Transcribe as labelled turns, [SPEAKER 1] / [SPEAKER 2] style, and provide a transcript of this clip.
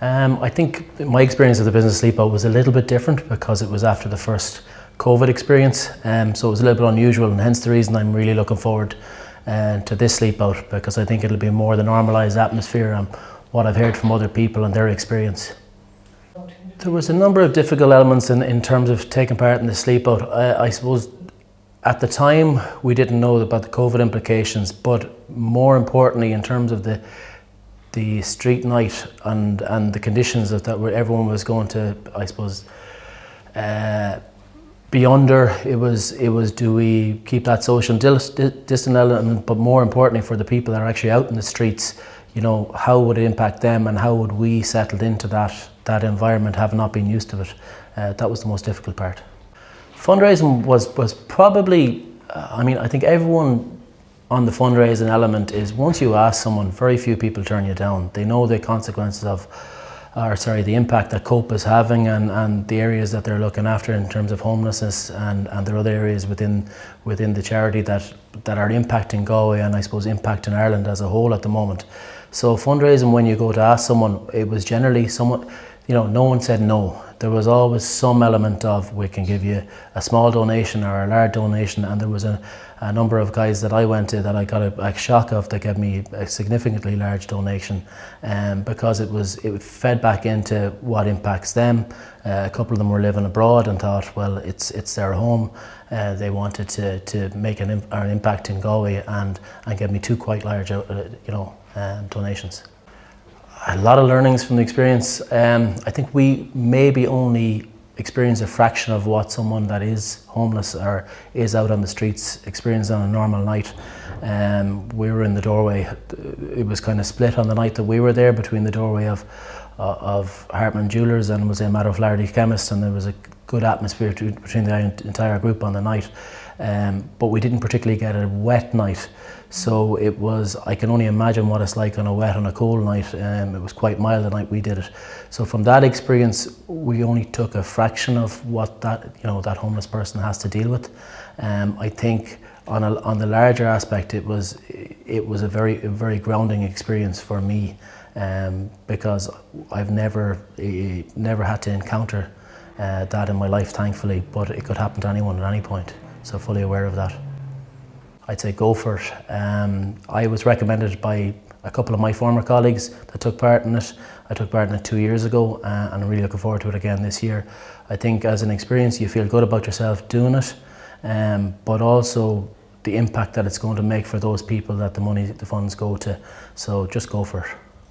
[SPEAKER 1] I think my experience of the business sleep out was a little bit different because it was after the first COVID experience, so it was a little bit unusual, and hence the reason I'm really looking forward to this sleep out, because I think it'll be more the normalised atmosphere and what I've heard from other people and their experience. There was a number of difficult elements in terms of taking part in the sleep out. I suppose at the time we didn't know about the COVID implications, but more importantly in terms of the street night and the conditions that where everyone was going to, I suppose, be under. It was do we keep that social distant element, but more importantly for the people that are actually out in the streets, you know, how would it impact them and how would we settle into that environment, having not been used to it. That was the most difficult part. Fundraising was probably, I think everyone on the fundraising element is, once you ask someone, very few people turn you down. They know the consequences the impact that COPE is having and the areas that they're looking after in terms of homelessness, and there are other areas within the charity that are impacting Galway and I suppose impacting Ireland as a whole at the moment. So fundraising, when you go to ask someone, it was generally someone, no one said no. There was always some element of, we can give you a small donation or a large donation, and there was a number of guys that I went to that I got a shock of that gave me a significantly large donation, because it fed back into what impacts them. A couple of them were living abroad and thought, well, it's their home. They wanted to make an impact in Galway and give me two quite large donations. A lot of learnings from the experience. I think we maybe only experience a fraction of what someone that is homeless or is out on the streets experiences on a normal night. We were in the doorway. It was kind of split on the night that we were there between the doorway of Hartman Jewellers and was a Matter of Flaherty Chemist, and there was a good atmosphere between the entire group on the night. But we didn't particularly get a wet night. So it was, I can only imagine what it's like on a wet and a cold night. It was quite mild the night we did it. So from that experience, we only took a fraction of what that homeless person has to deal with. I think on the larger aspect, it was a very grounding experience for me, because I've never had to encounter that in my life, thankfully, but it could happen to anyone at any point. So fully aware of that. I'd say go for it. I was recommended by a couple of my former colleagues that took part in it. I took part in it 2 years ago, and I'm really looking forward to it again this year. I think as an experience you feel good about yourself doing it, but also the impact that it's going to make for those people that the funds go to. So just go for it.